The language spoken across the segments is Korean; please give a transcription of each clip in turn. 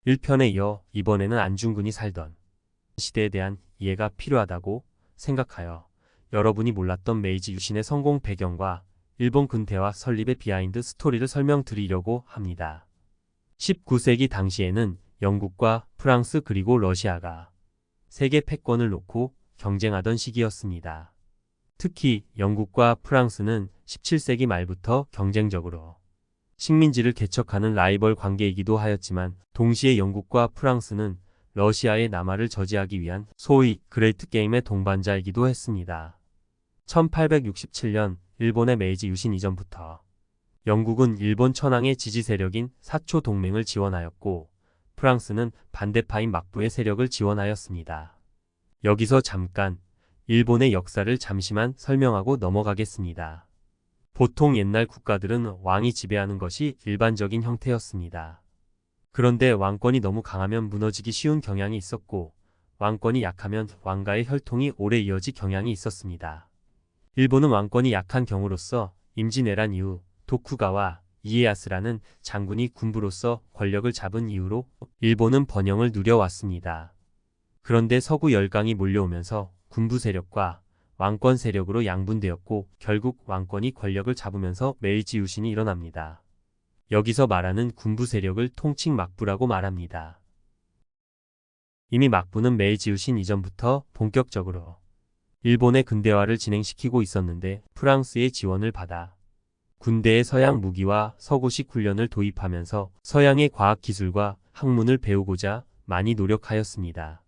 1편에 이어 이번에는 안중근이 살던 시대에 대한 이해가 필요하다고 생각하여 여러분이 몰랐던 메이지 유신의 성공 배경과 일본 근대화 설립의 비하인드 스토리를 설명드리려고 합니다. 19세기 당시에는 영국과 프랑스 그리고 러시아가 세계 패권을 놓고 경쟁하던 시기였습니다. 특히 영국과 프랑스는 17세기 말부터 경쟁적으로 식민지를 개척하는 라이벌 관계이기도 하였지만 동시에 영국과 프랑스는 러시아의 남하를 저지하기 위한 소위 그레이트 게임의 동반자이기도 했습니다. 1867년 일본의 메이지 유신 이전부터 영국은 일본 천황의 지지 세력인 사초 동맹을 지원하였고 프랑스는 반대파인 막부의 세력을 지원하였습니다. 여기서 잠깐 일본의 역사를 잠시만 설명하고 넘어가겠습니다. 보통 옛날 국가들은 왕이 지배하는 것이 일반적인 형태였습니다. 그런데 왕권이 너무 강하면 무너지기 쉬운 경향이 있었고 왕권이 약하면 왕가의 혈통이 오래 이어질 경향이 있었습니다. 일본은 왕권이 약한 경우로서 임진왜란 이후 도쿠가와 이에야스라는 장군이 군부로서 권력을 잡은 이후로 일본은 번영을 누려왔습니다. 그런데 서구 열강이 몰려오면서 군부 세력과 왕권 세력으로 양분되었고 결국 왕권이 권력을 잡으면서 메이지 유신이 일어납니다. 여기서 말하는 군부 세력을 통칭 막부라고 말합니다. 이미 막부는 메이지 유신 이전부터 본격적으로 일본의 근대화를 진행시키고 있었는데 프랑스의 지원을 받아 군대의 서양 무기와 서구식 훈련을 도입하면서 서양의 과학기술과 학문을 배우고자 많이 노력하였습니다.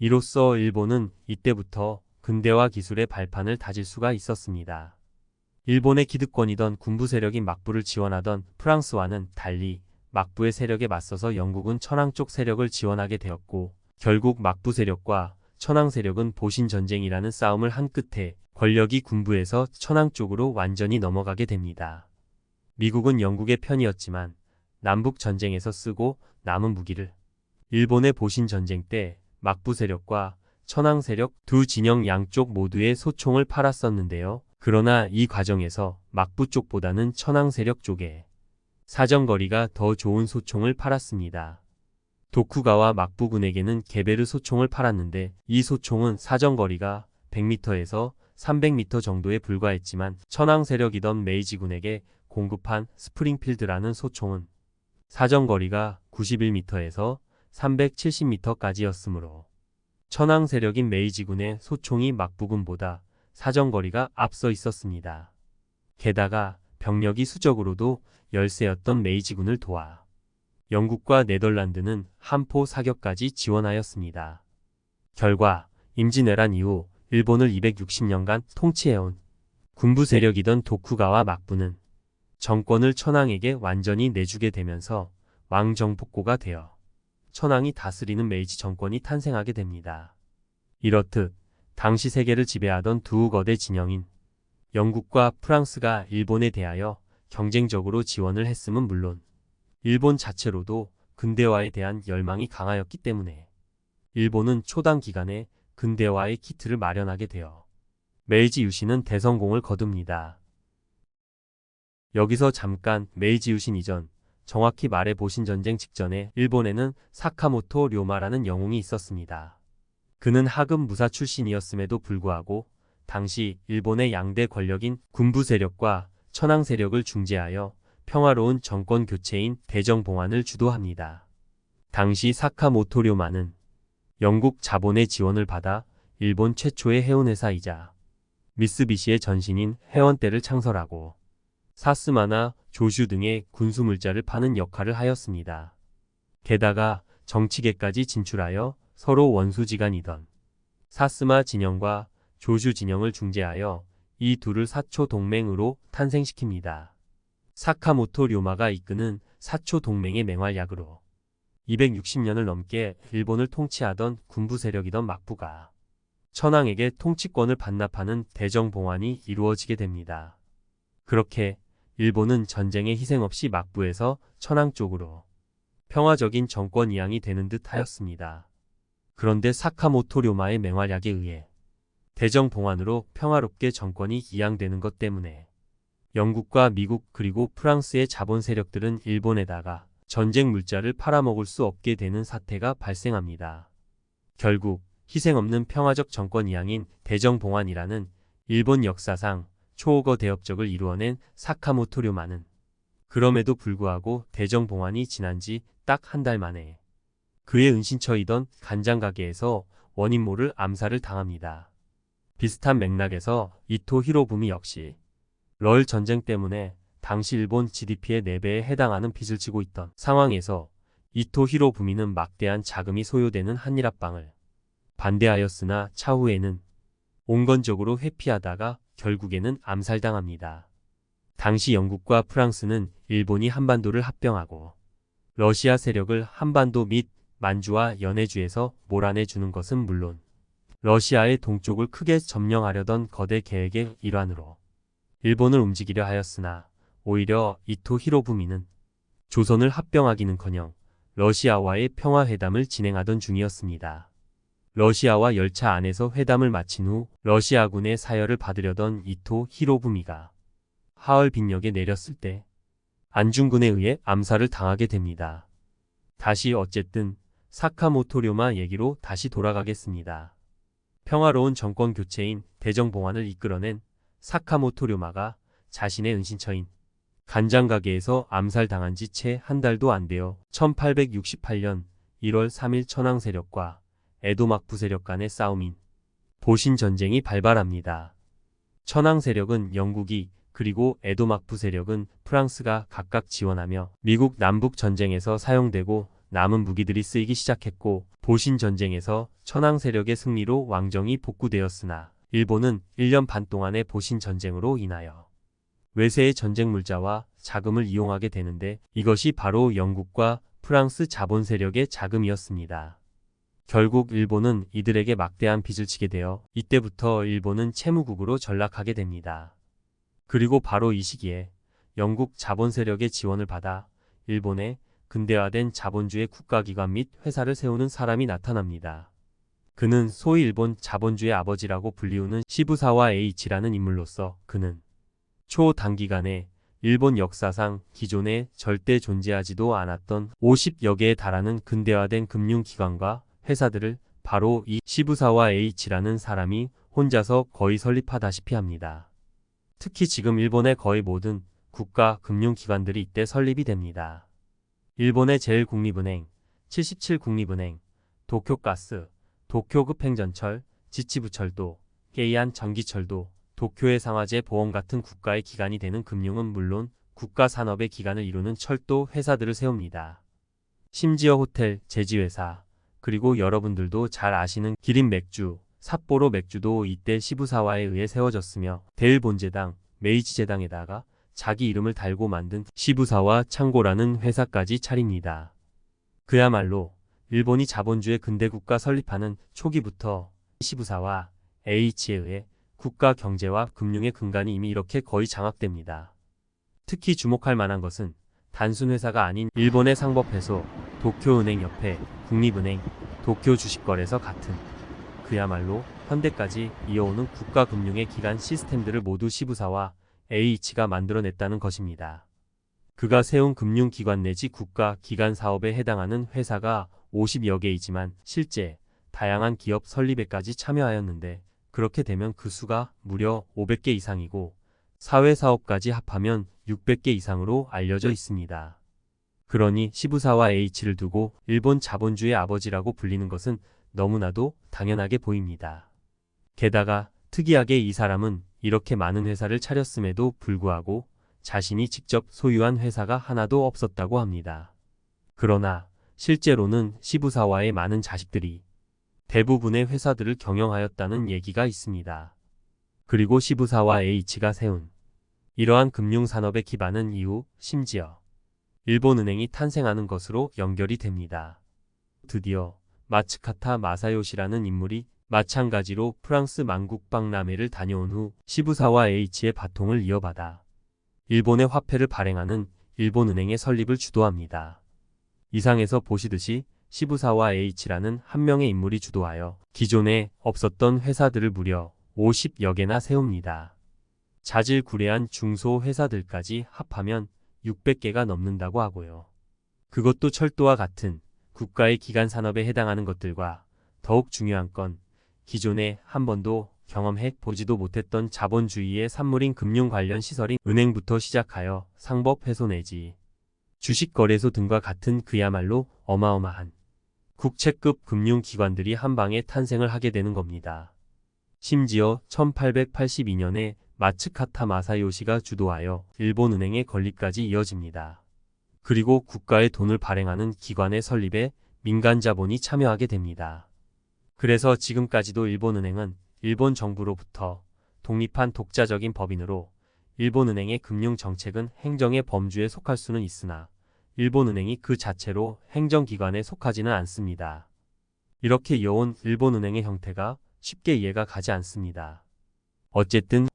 이로써 일본은 이때부터 근대화 기술의 발판을 다질 수가 있었습니다. 일본의 기득권이던 군부 세력인 막부를 지원하던 프랑스와는 달리 막부의 세력에 맞서서 영국은 천황 쪽 세력을 지원하게 되었고 결국 막부 세력과 천황 세력은 보신전쟁이라는 싸움을 한 끝에 권력이 군부에서 천황 쪽으로 완전히 넘어가게 됩니다. 미국은 영국의 편이었지만 남북 전쟁에서 쓰고 남은 무기를 일본의 보신전쟁 때 막부 세력과 천황 세력 두 진영 양쪽 모두의 소총을 팔았었는데요. 그러나 이 과정에서 막부 쪽보다는 천황 세력 쪽에 사정거리가 더 좋은 소총을 팔았습니다. 도쿠가와 막부군에게는 게베르 소총을 팔았는데 이 소총은 사정거리가 100m에서 300m 정도에 불과했지만 천황 세력이던 메이지군에게 공급한 스프링필드라는 소총은 사정거리가 91m에서 370m까지였으므로 천황 세력인 메이지군의 소총이 막부군보다 사정거리가 앞서 있었습니다. 게다가 병력이 수적으로도 열세였던 메이지군을 도와 영국과 네덜란드는 함포 사격까지 지원하였습니다. 결과 임진왜란 이후 일본을 260년간 통치해온 군부 세력이던 도쿠가와 막부는 정권을 천황에게 완전히 내주게 되면서 왕정복고가 되어 천황이 다스리는 메이지 정권이 탄생하게 됩니다. 이렇듯 당시 세계를 지배하던 두 거대 진영인 영국과 프랑스가 일본에 대하여 경쟁적으로 지원을 했음은 물론 일본 자체로도 근대화에 대한 열망이 강하였기 때문에 일본은 초당 기간에 근대화의 키트를 마련하게 되어 메이지 유신은 대성공을 거둡니다. 여기서 잠깐 메이지 유신 이전, 정확히 말해 보신전쟁 직전에 일본에는 사카모토 료마라는 영웅이 있었습니다. 그는 하급 무사 출신이었음에도 불구하고 당시 일본의 양대 권력인 군부 세력과 천황 세력을 중재하여 평화로운 정권 교체인 대정봉환을 주도합니다. 당시 사카모토 료마는 영국 자본의 지원을 받아 일본 최초의 해운회사이자 미쓰비시의 전신인 해원대를 창설하고 사스마나 조슈 등의 군수물자를 파는 역할을 하였습니다. 게다가 정치계까지 진출하여 서로 원수지간이던 사스마 진영과 조슈 진영을 중재하여 이 둘을 사초 동맹으로 탄생시킵니다. 사카모토 료마가 이끄는 사초 동맹의 맹활약으로 260년을 넘게 일본을 통치하던 군부 세력이던 막부가 천황에게 통치권을 반납하는 대정봉환이 이루어지게 됩니다. 그렇게 일본은 전쟁의 희생 없이 막부에서 천황 쪽으로 평화적인 정권 이양이 되는 듯 하였습니다. 그런데 사카모토 료마의 맹활약에 의해 대정봉환으로 평화롭게 정권이 이양되는 것 때문에 영국과 미국 그리고 프랑스의 자본 세력들은 일본에다가 전쟁 물자를 팔아먹을 수 없게 되는 사태가 발생합니다. 결국 희생 없는 평화적 정권 이양인 대정봉환이라는 일본 역사상 초호거 대업적을 이루어낸 사카모토 료마는 그럼에도 불구하고 대정봉환이 지난 지 딱 한 달 만에 그의 은신처이던 간장가게에서 원인 모를 암살을 당합니다. 비슷한 맥락에서 이토 히로부미 역시 러일 전쟁 때문에 당시 일본 GDP의 4배에 해당하는 빚을 지고 있던 상황에서 이토 히로부미는 막대한 자금이 소요되는 한일합방을 반대하였으나 차후에는 온건적으로 회피하다가 결국에는 암살당합니다. 당시 영국과 프랑스는 일본이 한반도를 합병하고 러시아 세력을 한반도 및 만주와 연해주에서 몰아내주는 것은 물론 러시아의 동쪽을 크게 점령하려던 거대 계획의 일환으로 일본을 움직이려 하였으나 오히려 이토 히로부미는 조선을 합병하기는커녕 러시아와의 평화회담을 진행하던 중이었습니다. 러시아와 열차 안에서 회담을 마친 후 러시아군의 사열을 받으려던 이토 히로부미가 하얼 빈역에 내렸을 때 안중근에 의해 암살을 당하게 됩니다. 다시 어쨌든 사카모토 료마 얘기로 다시 돌아가겠습니다. 평화로운 정권 교체인 대정봉환을 이끌어낸 사카모토 료마가 자신의 은신처인 간장가게에서 암살당한 지 채 한 달도 안 되어 1868년 1월 3일 천황 세력과 에도 막부 세력 간의 싸움인 보신 전쟁이 발발합니다. 천황 세력은 영국이 그리고 에도 막부 세력은 프랑스가 각각 지원하며 미국 남북 전쟁에서 사용되고 남은 무기들이 쓰이기 시작했고 보신 전쟁에서 천황 세력의 승리로 왕정이 복구되었으나 일본은 1년 반 동안의 보신 전쟁으로 인하여 외세의 전쟁 물자와 자금을 이용하게 되는데 이것이 바로 영국과 프랑스 자본 세력의 자금이었습니다. 결국 일본은 이들에게 막대한 빚을 지게 되어 이때부터 일본은 채무국으로 전락하게 됩니다. 그리고 바로 이 시기에 영국 자본 세력의 지원을 받아 일본에 근대화된 자본주의 국가기관 및 회사를 세우는 사람이 나타납니다. 그는 소위 일본 자본주의 아버지라고 불리우는 시부사와 에이치라는 인물로서 그는 초단기간에 일본 역사상 기존에 절대 존재하지도 않았던 50여 개에 달하는 근대화된 금융기관과 회사들을 바로 이 시부사와 에이치라는 사람이 혼자서 거의 설립하다시피 합니다. 특히 지금 일본의 거의 모든 국가 금융기관들이 이때 설립이 됩니다. 일본의 제1국립은행, 77국립은행, 도쿄가스, 도쿄급행전철, 지치부철도, 게이안 전기철도, 도쿄의 상하제 보험 같은 국가의 기관이 되는 금융은 물론 국가산업의 기관을 이루는 철도 회사들을 세웁니다. 심지어 호텔, 제지회사, 그리고 여러분들도 잘 아시는 기린 맥주, 삿포로 맥주도 이때 시부사와에 의해 세워졌으며 대일본제당, 메이지제당에다가 자기 이름을 달고 만든 시부사와 창고라는 회사까지 차립니다. 그야말로 일본이 자본주의 근대국가 설립하는 초기부터 시부사와 H에 의해 국가 경제와 금융의 근간이 이미 이렇게 거의 장악됩니다. 특히 주목할 만한 것은 단순 회사가 아닌 일본의 상법회소, 도쿄은행협회, 국립은행, 도쿄주식거래소 같은 그야말로 현대까지 이어오는 국가금융의 기관 시스템들을 모두 시부사와 H가 만들어냈다는 것입니다. 그가 세운 금융기관 내지 국가기관 사업에 해당하는 회사가 50여 개이지만 실제 다양한 기업 설립에까지 참여하였는데 그렇게 되면 그 수가 무려 500개 이상이고 사회사업까지 합하면 600개 이상으로 알려져 있습니다. 그러니 시부사와 H를 두고 일본 자본주의 아버지라고 불리는 것은 너무나도 당연하게 보입니다. 게다가 특이하게 이 사람은 이렇게 많은 회사를 차렸음에도 불구하고 자신이 직접 소유한 회사가 하나도 없었다고 합니다. 그러나 실제로는 시부사와의 많은 자식들이 대부분의 회사들을 경영하였다는 얘기가 있습니다. 그리고 시부사와 H가 세운 이러한 금융산업의 기반은 이후 심지어 일본은행이 탄생하는 것으로 연결이 됩니다. 드디어 마츠카타 마사요시라는 인물이 마찬가지로 프랑스 만국 박람회를 다녀온 후 시부사와 H의 바통을 이어받아 일본의 화폐를 발행하는 일본은행의 설립을 주도합니다. 이상에서 보시듯이 시부사와 H라는 한 명의 인물이 주도하여 기존에 없었던 회사들을 무려 50여 개나 세웁니다. 자질구레한 중소회사들까지 합하면 600개가 넘는다고 하고요. 그것도 철도와 같은 국가의 기간 산업에 해당하는 것들과 더욱 중요한 건 기존에 한 번도 경험해 보지도 못했던 자본주의의 산물인 금융 관련 시설인 은행부터 시작하여 상법 회소 내지 주식거래소 등과 같은 그야말로 어마어마한 국채급 금융기관들이 한방에 탄생을 하게 되는 겁니다. 심지어 1882년에 마츠카타 마사요시가 주도하여 일본은행의 건립까지 이어집니다. 그리고 국가의 돈을 발행하는 기관의 설립에 민간 자본이 참여하게 됩니다. 그래서 지금까지도 일본은행은 일본 정부로부터 독립한 독자적인 법인으로 일본은행의 금융정책은 행정의 범주에 속할 수는 있으나 일본은행이 그 자체로 행정기관에 속하지는 않습니다. 이렇게 이어온 일본은행의 형태가 쉽게 이해가 가지 않습니다. 어쨌든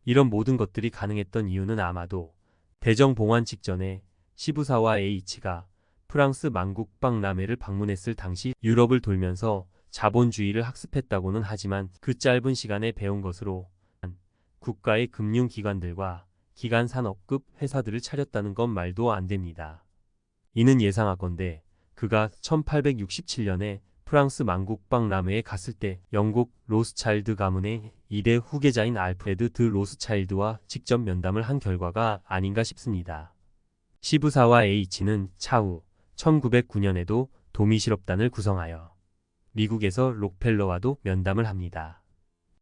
이런 모든 것들이 가능했던 이유는 아마도 대정봉환 직전에 시부사와 에이치가 프랑스 만국 박람회를 방문했을 당시 유럽을 돌면서 자본주의를 학습했다고는 하지만 그 짧은 시간에 배운 것으로 국가의 금융기관들과 기간산업급 회사들을 차렸다는 건 말도 안 됩니다. 이는 예상하건대 그가 1867년에 프랑스 만국 박람회에 갔을 때 영국 로스차일드 가문의 2대 후계자인 알프레드 드 로스차일드와 직접 면담을 한 결과가 아닌가 싶습니다. 시부사와 H는 차후 1909년에도 도미실업단을 구성하여 미국에서 록펠러와도 면담을 합니다.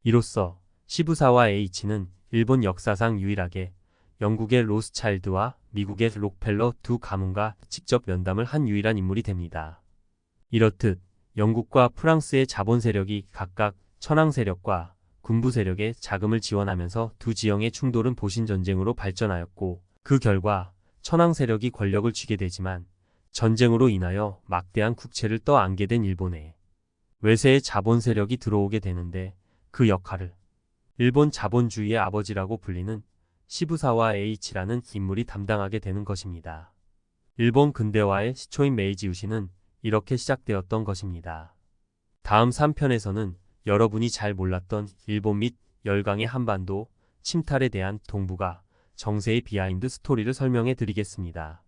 이로써 시부사와 H는 일본 역사상 유일하게 영국의 로스차일드와 미국의 록펠러 두 가문과 직접 면담을 한 유일한 인물이 됩니다. 이렇듯 영국과 프랑스의 자본 세력이 각각 천황 세력과 군부 세력의 자금을 지원하면서 두 지형의 충돌은 보신 전쟁으로 발전하였고 그 결과 천황 세력이 권력을 쥐게 되지만 전쟁으로 인하여 막대한 국채를 떠안게 된 일본에 외세의 자본 세력이 들어오게 되는데 그 역할을 일본 자본주의의 아버지라고 불리는 시부사와 H라는 인물이 담당하게 되는 것입니다. 일본 근대화의 시초인 메이지 유신은 이렇게 시작되었던 것입니다. 다음 3편에서는 여러분이 잘 몰랐던 일본 및 열강의 한반도 침탈에 대한 동북아 정세의 비하인드 스토리를 설명해 드리겠습니다.